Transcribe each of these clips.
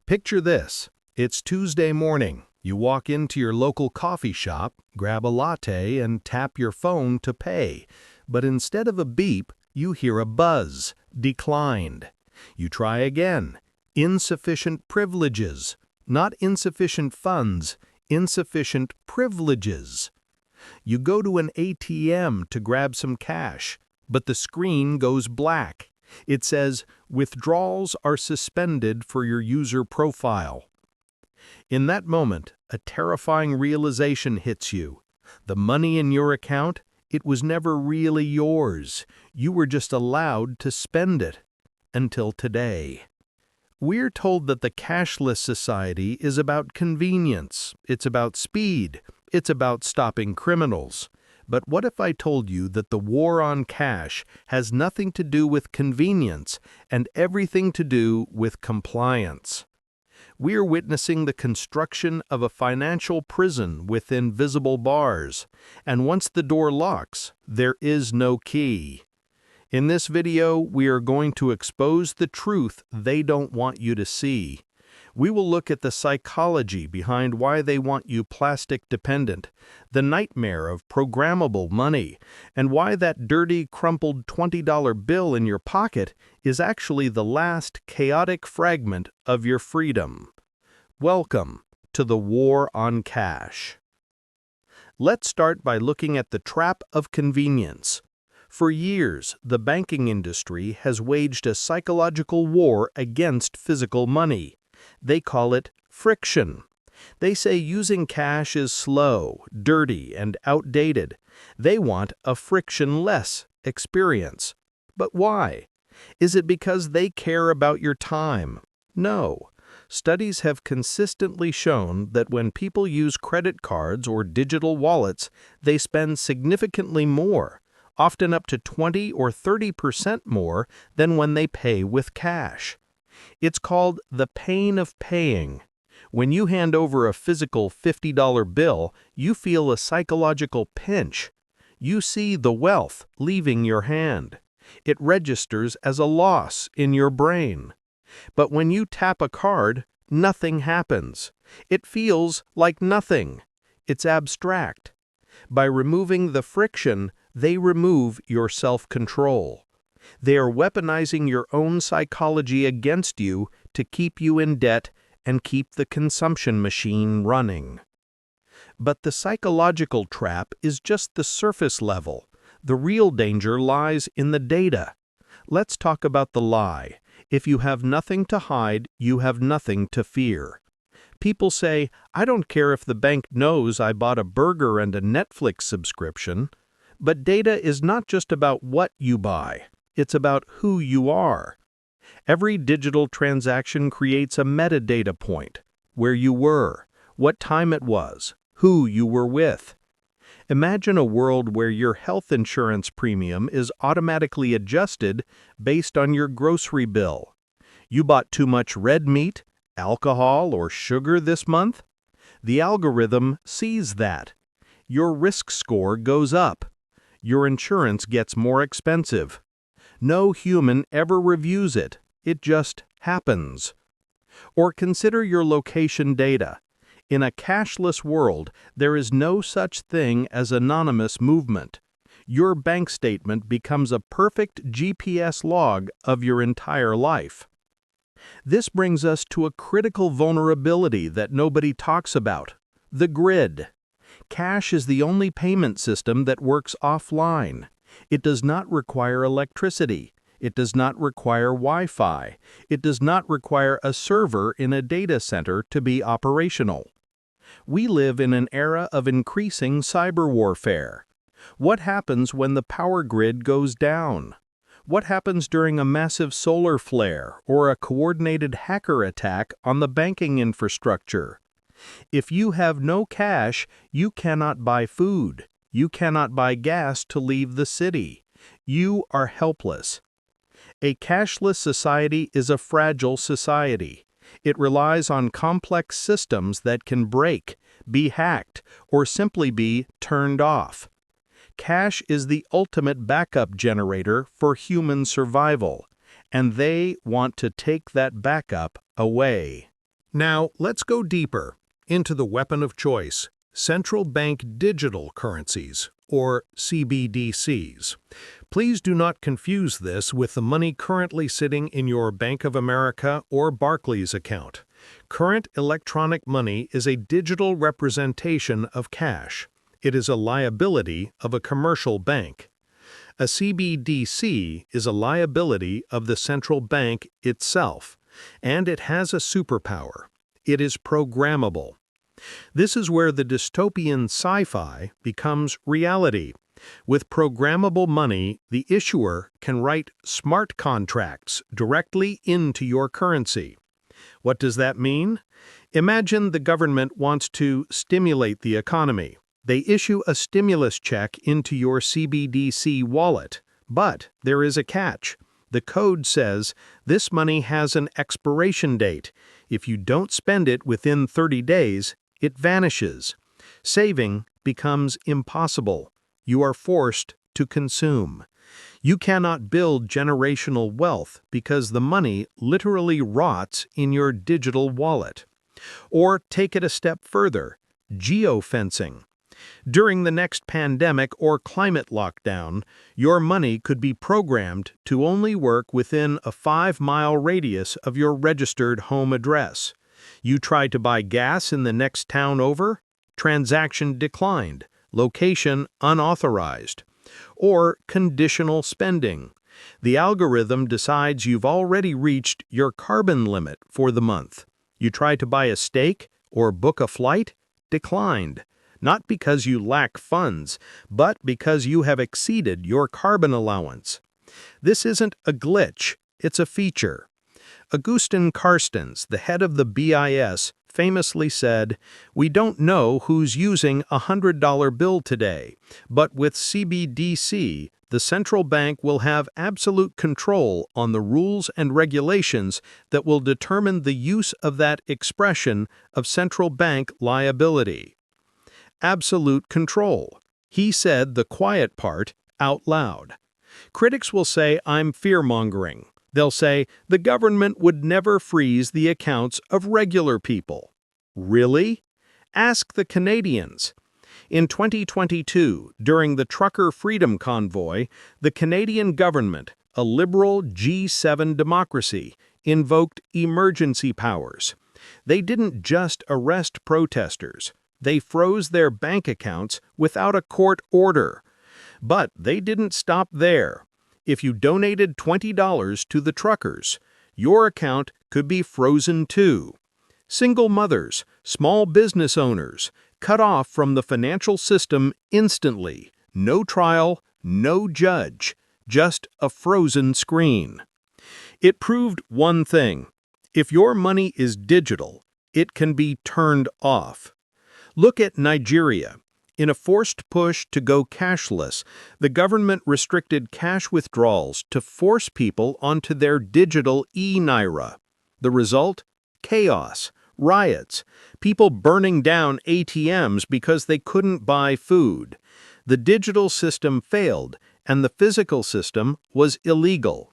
Picture this. It's Tuesday morning. You walk into your local coffee shop, grab a latte, and tap your phone to pay. But instead of a beep, you hear a buzz. Declined. You try again. Insufficient privileges. Not insufficient funds, insufficient privileges. You go to an ATM to grab some cash, but the screen goes black. It says, "Withdrawals are suspended for your user profile." In that moment, a terrifying realization hits you. The money in your account, it was never really yours. You were just allowed to spend it. Until today. We're told that the cashless society is about convenience, it's about speed, it's about stopping criminals. But what if I told you that the war on cash has nothing to do with convenience and everything to do with compliance? We're witnessing the construction of a financial prison with invisible bars, and once the door locks, there is no key. In this video, we are going to expose the truth they don't want you to see. We will look at the psychology behind why they want you plastic dependent, the nightmare of programmable money, and why that dirty, crumpled $20 bill in your pocket is actually the last chaotic fragment of your freedom. Welcome to the war on cash. Let's start by looking at the trap of convenience. For years, the banking industry has waged a psychological war against physical money. They call it friction. They say using cash is slow, dirty, and outdated. They want a frictionless experience. But why? Is it because they care about your time? No. Studies have consistently shown that when people use credit cards or digital wallets, they spend significantly more, often up to 20 or 30% more than when they pay with cash. It's called the pain of paying. When you hand over a physical $50 bill, you feel a psychological pinch. You see the wealth leaving your hand. It registers as a loss in your brain. But when you tap a card, nothing happens. It feels like nothing. It's abstract. By removing the friction, they remove your self-control. They are weaponizing your own psychology against you to keep you in debt and keep the consumption machine running. But the psychological trap is just the surface level. The real danger lies in the data. Let's talk about the lie. If you have nothing to hide, you have nothing to fear. People say, "I don't care if the bank knows I bought a burger and a Netflix subscription." But data is not just about what you buy. It's about who you are. Every digital transaction creates a metadata point: where you were, what time it was, who you were with. Imagine a world where your health insurance premium is automatically adjusted based on your grocery bill. You bought too much red meat, alcohol, or sugar this month? The algorithm sees that. Your risk score goes up. Your insurance gets more expensive. No human ever reviews it. It just happens. Or consider your location data. In a cashless world, there is no such thing as anonymous movement. Your bank statement becomes a perfect GPS log of your entire life. This brings us to a critical vulnerability that nobody talks about: the grid. Cash is the only payment system that works offline. It does not require electricity. It does not require Wi-Fi. It does not require a server in a data center to be operational. We live in an era of increasing cyber warfare. What happens when the power grid goes down? What happens during a massive solar flare or a coordinated hacker attack on the banking infrastructure? If you have no cash, you cannot buy food. You cannot buy gas to leave the city. You are helpless. A cashless society is a fragile society. It relies on complex systems that can break, be hacked, or simply be turned off. Cash is the ultimate backup generator for human survival, and they want to take that backup away. Now, let's go deeper into the weapon of choice, Central Bank Digital Currencies, or CBDCs. Please do not confuse this with the money currently sitting in your Bank of America or Barclays account. Current electronic money is a digital representation of cash. It is a liability of a commercial bank. A CBDC is a liability of the central bank itself, and it has a superpower. It is programmable. This is where the dystopian sci-fi becomes reality. With programmable money, the issuer can write smart contracts directly into your currency. What does that mean? Imagine the government wants to stimulate the economy. They issue a stimulus check into your CBDC wallet. But there is a catch. The code says this money has an expiration date. If you don't spend it within 30 days, it vanishes. Saving becomes impossible. You are forced to consume. You cannot build generational wealth because the money literally rots in your digital wallet. Or take it a step further, geofencing. During the next pandemic or climate lockdown, your money could be programmed to only work within a 5-mile radius of your registered home address. You tried to buy gas in the next town over? Transaction declined. Location unauthorized. Or conditional spending. The algorithm decides you've already reached your carbon limit for the month. You try to buy a steak or book a flight? Declined. Not because you lack funds, but because you have exceeded your carbon allowance. This isn't a glitch, it's a feature. Augustin Carstens, the head of the BIS, famously said, "We don't know who's using a $100 bill today, but with CBDC, the central bank will have absolute control on the rules and regulations that will determine the use of that expression of central bank liability." Absolute control. He said the quiet part out loud. Critics will say I'm fear-mongering. They'll say the government would never freeze the accounts of regular people. Really? Ask the Canadians. In 2022, during the Trucker Freedom Convoy, the Canadian government, a liberal G7 democracy, invoked emergency powers. They didn't just arrest protesters. They froze their bank accounts without a court order. But they didn't stop there. If you donated $20 to the truckers, your account could be frozen too. Single mothers, small business owners, cut off from the financial system instantly. No trial, no judge, just a frozen screen. It proved one thing. If your money is digital, it can be turned off. Look at Nigeria. In a forced push to go cashless, the government restricted cash withdrawals to force people onto their digital e-naira. The result? Chaos, riots, people burning down ATMs because they couldn't buy food. The digital system failed, and the physical system was illegal.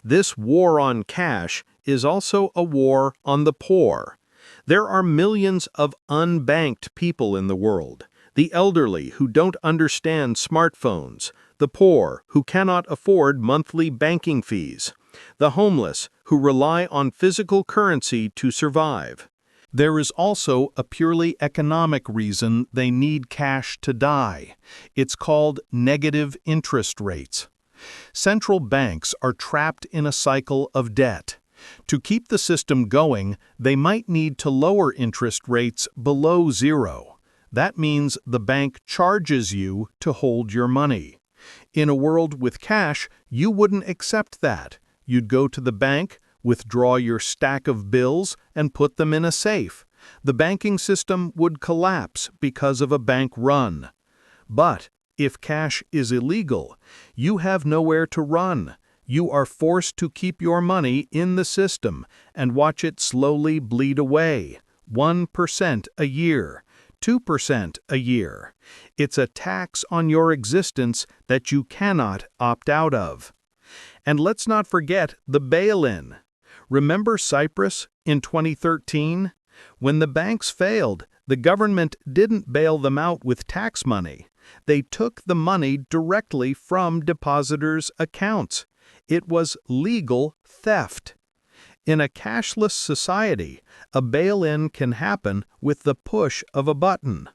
This war on cash is also a war on the poor. There are millions of unbanked people in the world. The elderly who don't understand smartphones, the poor who cannot afford monthly banking fees, the homeless who rely on physical currency to survive. There is also a purely economic reason they need cash to die. It's called negative interest rates. Central banks are trapped in a cycle of debt. To keep the system going, they might need to lower interest rates below zero. That means the bank charges you to hold your money. In a world with cash, you wouldn't accept that. You'd go to the bank, withdraw your stack of bills, and put them in a safe. The banking system would collapse because of a bank run. But if cash is illegal, you have nowhere to run. You are forced to keep your money in the system and watch it slowly bleed away, 1% a year, 2% a year. It's a tax on your existence that you cannot opt out of. And let's not forget the bail-in. Remember Cyprus in 2013? When the banks failed, the government didn't bail them out with tax money. They took the money directly from depositors' accounts. It was legal theft. In a cashless society, a bail-in can happen with the push of a button.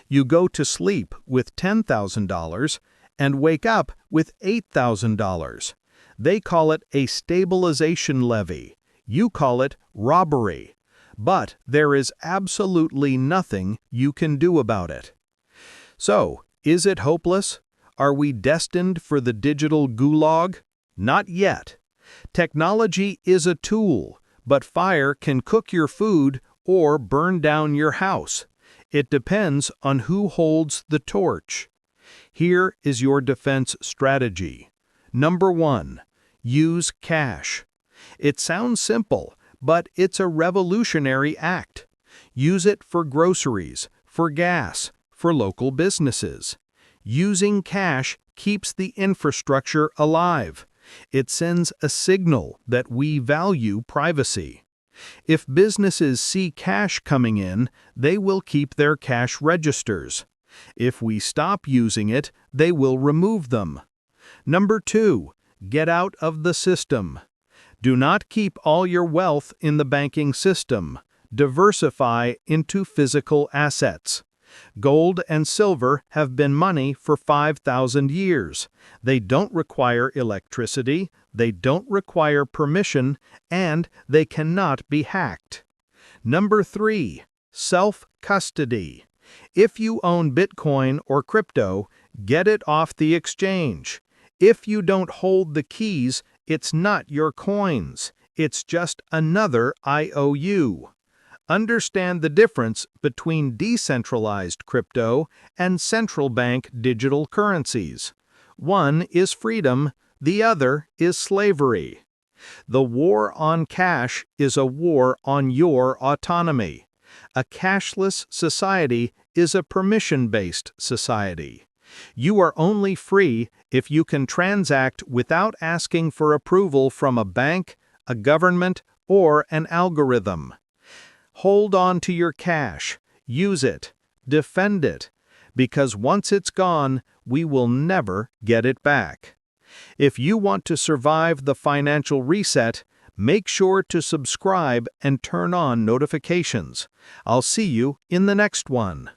You go to sleep with $10,000 and wake up with $8,000. They call it a stabilization levy. You call it robbery. But there is absolutely nothing you can do about it. So, is it hopeless? Are we destined for the digital gulag? Not yet. Technology is a tool, but fire can cook your food or burn down your house. It depends on who holds the torch. Here is your defense strategy. Number 1, use cash. It sounds simple, but it's a revolutionary act. Use it for groceries, for gas, for local businesses. Using cash keeps the infrastructure alive. It sends a signal that we value privacy. If businesses see cash coming in, they will keep their cash registers. If we stop using it, they will remove them. Number 2, get out of the system. Do not keep all your wealth in the banking system. Diversify into physical assets. Gold and silver have been money for 5,000 years. They don't require electricity, they don't require permission, and they cannot be hacked. Number 3, self-custody. If you own Bitcoin or crypto, get it off the exchange. If you don't hold the keys, it's not your coins. It's just another IOU. Understand the difference between decentralized crypto and central bank digital currencies. One is freedom, the other is slavery. The war on cash is a war on your autonomy. A cashless society is a permission-based society. You are only free if you can transact without asking for approval from a bank, a government, or an algorithm. Hold on to your cash, use it, defend it, because once it's gone, we will never get it back. If you want to survive the financial reset, make sure to subscribe and turn on notifications. I'll see you in the next one.